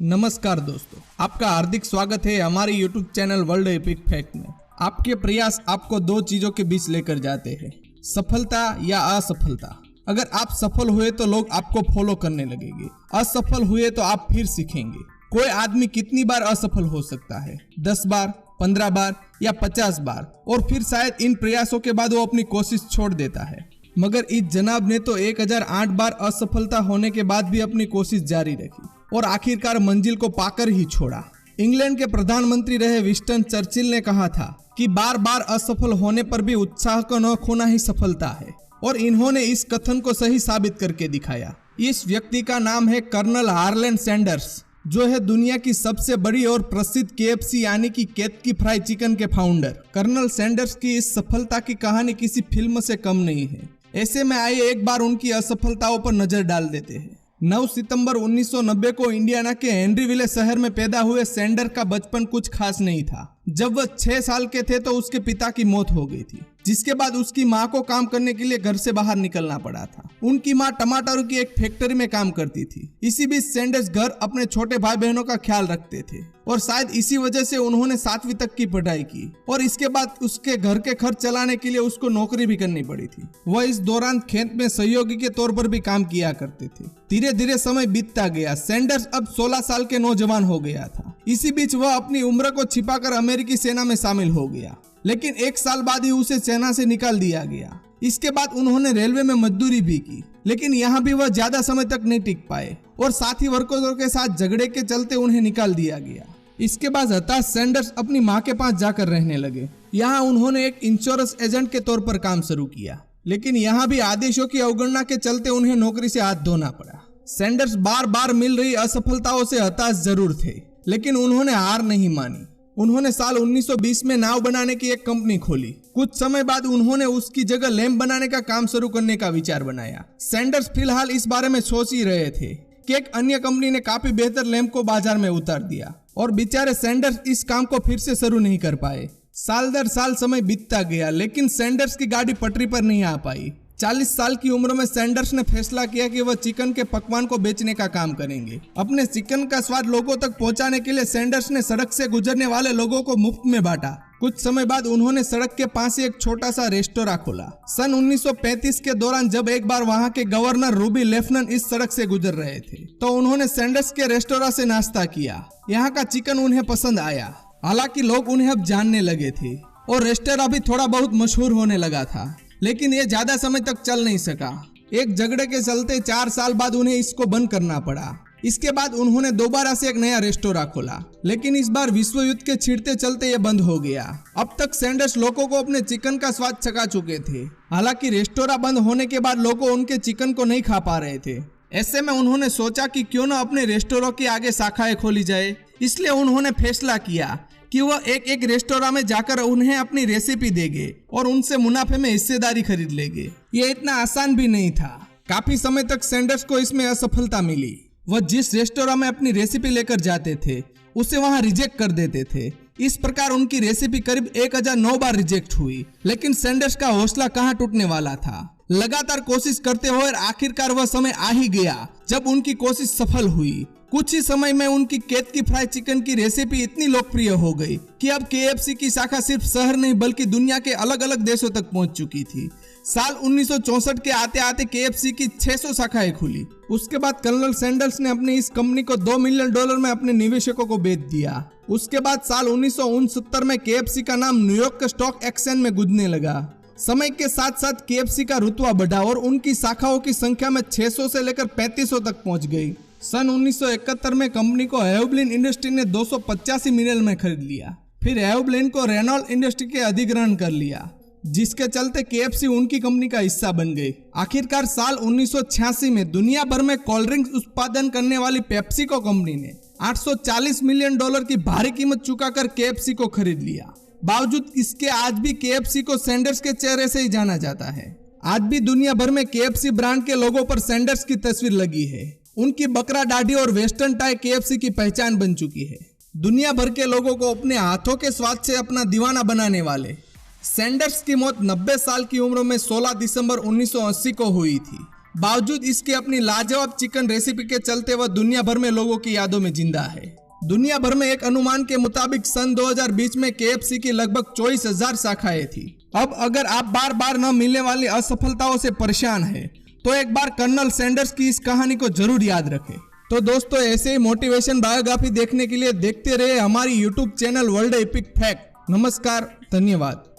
नमस्कार दोस्तों, आपका हार्दिक स्वागत है हमारे YouTube channel world epic fact में। आपके प्रयास आपको दो चीजों के बीच लेकर जाते हैं, सफलता या असफलता। अगर आप सफल हुए तो लोग आपको फॉलो करने लगेंगे, असफल हुए तो आप फिर सीखेंगे। कोई आदमी कितनी बार असफल हो सकता है? 10 बार, 15 बार या 50 बार, और फिर शायद इन प्रयासों के बाद वो अपनी कोशिश छोड़ देता है। मगर इस जनाब ने तो 1008 बार असफलता होने के बाद भी अपनी कोशिश जारी रखी और आखिरकार मंजिल को पाकर ही छोड़ा। इंग्लैंड के प्रधानमंत्री रहे विंस्टन चर्चिल ने कहा था कि बार बार असफल होने पर भी उत्साह को न खोना ही सफलता है, और इन्होंने इस कथन को सही साबित करके दिखाया। इस व्यक्ति का नाम है कर्नल हार्लैंड सैंडर्स, जो है दुनिया की सबसे बड़ी और प्रसिद्ध KFC यानी कि केंटकी फ्राइड चिकन के फाउंडर। कर्नल सैंडर्स की इस सफलता की कहानी किसी फिल्म से कम नहीं है। ऐसे में आइए एक बार उनकी असफलताओं पर नजर डाल देते हैं। 9 सितंबर 1990 को इंडियाना के हेनरीविले शहर में पैदा हुए सैंडर का बचपन कुछ खास नहीं था। जब वह 6 साल के थे तो उसके पिता की मौत हो गई थी, जिसके बाद उसकी मां को काम करने के लिए घर से बाहर निकलना पड़ा था। उनकी मां टमाटरों की एक फैक्ट्री में काम करती थी। इसी बीच सैंडर्स घर अपने छोटे भाई बहनों का ख्याल रखते थे, और शायद इसी वजह से उन्होंने 7वीं तक की पढ़ाई की, और इसके बाद उसके घर के खर्च चलाने के लिए उसको नौकरी भी करनी पड़ी थी। वह इस दौरान खेत में सहयोगी के तौर पर भी काम किया करते थे। धीरे धीरे समय बीतता गया। सैंडर्स अब 16 साल के नौजवान हो गया था। इसी बीच वह अपनी उम्र को छिपाकर अमेरिकी सेना में शामिल हो गया, लेकिन 1 साल बाद ही उसे सेना से निकाल दिया गया। इसके बाद उन्होंने रेलवे में मजदूरी भी की, लेकिन यहाँ भी वह ज्यादा समय तक नहीं टिक पाए, और साथी वर्करों के साथ झगड़े के चलते उन्हें निकाल दिया गया। इसके बाद हताश सैंडर्स अपनी मां के पास जाकर रहने लगे। यहाँ उन्होंने एक इंश्योरेंस एजेंट के तौर पर काम शुरू किया, लेकिन यहाँ भी आदेशों की अवगणना के चलते उन्हें नौकरी से हाथ धोना पड़ा। सैंडर्स बार बार मिल रही असफलताओं से हताश जरूर थे, लेकिन उन्होंने हार नहीं मानी। उन्होंने साल 1920 में नाव बनाने की एक कंपनी खोली। कुछ समय बाद उन्होंने उसकी जगह लैंप बनाने का काम शुरू करने का विचार बनाया। सैंडर्स फिलहाल इस बारे में सोच ही रहे थे कि एक अन्य कंपनी ने काफी बेहतर लैंप को बाजार में उतार दिया, और बेचारे सैंडर्स इस काम को फिर से शुरू नहीं कर पाए। साल दर साल समय बीतता गया, लेकिन सैंडर्स की गाड़ी पटरी पर नहीं आ पाई। 40 साल की उम्र में सैंडर्स ने फैसला किया कि वह चिकन के पकवान को बेचने का काम करेंगे। अपने चिकन का स्वाद लोगों तक पहुंचाने के लिए सैंडर्स ने सड़क से गुजरने वाले लोगों को मुफ्त में बांटा। कुछ समय बाद उन्होंने सड़क के पास ही एक छोटा सा रेस्टोरेंट खोला। सन 1935 के दौरान जब एक बार वहां के गवर्नर रूबी लेफ्टिनेंट इस सड़क से गुजर रहे थे, तो उन्होंने सैंडर्स के रेस्टोरेंट से नाश्ता किया। यहाँ का चिकन उन्हें पसंद आया। हालांकि लोग उन्हें अब जानने लगे थे, और रेस्टोरेंट भी थोड़ा बहुत मशहूर होने लगा था, लेकिन ये ज्यादा समय तक चल नहीं सका। एक झगड़े के चलते 4 साल बाद उन्हें इसको बंद करना पड़ा। इसके बाद उन्होंने दोबारा से एक नया रेस्टोरेंट खोला, लेकिन इस बार विश्व युद्ध के छिड़ते चलते ये बंद हो गया। अब तक सैंडर्स लोगों को अपने चिकन का स्वाद चखा चुके थे। हालांकि रेस्टोरेंट बंद होने के बाद लोग उनके चिकन को नहीं खा पा रहे थे। ऐसे में उन्होंने सोचा कि क्यों न अपने रेस्टोरेंट के आगे शाखाएं खोली जाए। इसलिए उन्होंने फैसला किया कि वह एक रेस्टोरेंट में जाकर उन्हें अपनी रेसिपी देंगे और उनसे मुनाफे में हिस्सेदारी खरीद लेंगे। ये इतना आसान भी नहीं था। काफी समय तक सैंडर्स को इसमें असफलता मिली। वह जिस रेस्टोरेंट में अपनी रेसिपी लेकर जाते थे, उसे वहां रिजेक्ट कर देते थे। इस प्रकार उनकी रेसिपी करीब 1009 बार रिजेक्ट हुई। लेकिन सैंडर्स का हौसला कहां टूटने वाला था। लगातार कोशिश करते हुए आखिरकार वह समय आ ही गया जब उनकी कोशिश सफल हुई। कुछ ही समय में उनकी केंटकी फ्राइड चिकन की रेसिपी इतनी लोकप्रिय हो गई कि अब KFC की शाखा सिर्फ शहर नहीं बल्कि दुनिया के अलग अलग देशों तक पहुंच चुकी थी। साल 1964 के आते आते KFC की 600 शाखाएं खुली। उसके बाद कर्नल सैंडर्स ने अपनी इस कंपनी को $2 मिलियन में अपने निवेशकों को बेच दिया। उसके बाद साल 1969 में KFC का नाम न्यूयॉर्क के स्टॉक एक्सचेंज में गूंजने लगा। समय के साथ साथ KFC का रुतबा बढ़ा और उनकी शाखाओं की संख्या में 600 से लेकर 3500 तक पहुंच गई। सन 1971 में कंपनी को हेवब्लिन इंडस्ट्री ने 285 मिलियन में खरीद लिया। फिर हेवब्लिन को रेनॉल्ट इंडस्ट्री के अधिग्रहण कर लिया। जिसके चलते KFC उनकी कंपनी का हिस्सा बन गई। आखिरकार साल 1986 में दुनिया भर में कोल्ड ड्रिंक्स उत्पादन करने वाली पेप्सिको कंपनी ने $840 मिलियन की भारी कीमत चुकाकर KFC को खरीद लिया। बावजूद इसके आज भी KFC को सैंडर्स के चेहरे से ही जाना जाता है। आज भी दुनिया भर में KFC ब्रांड के लोगों पर सैंडर्स की तस्वीर लगी है। उनकी बकरा दाढ़ी और वेस्टर्न टाई KFC की पहचान बन चुकी है। दुनिया भर के लोगों को अपने हाथों के स्वाद से अपना दीवाना बनाने वाले सैंडर्स की मौत 90 साल की उम्र में 16 दिसंबर 1980 को हुई थी। बावजूद इसके अपनी लाजवाब चिकन रेसिपी के चलते वह दुनिया भर में लोगों की यादों में जिंदा है। दुनिया भर में एक अनुमान के मुताबिक सन 2020 में KFC की लगभग 24,000 शाखाएं थी। अब अगर आप बार बार न मिलने वाली असफलताओं से परेशान हैं, तो एक बार कर्नल सैंडर्स की इस कहानी को जरूर याद रखें। तो दोस्तों, ऐसे ही मोटिवेशन बायोग्राफी देखने के लिए देखते रहे हमारी YouTube channel world epic fact. नमस्कार, धन्यवाद।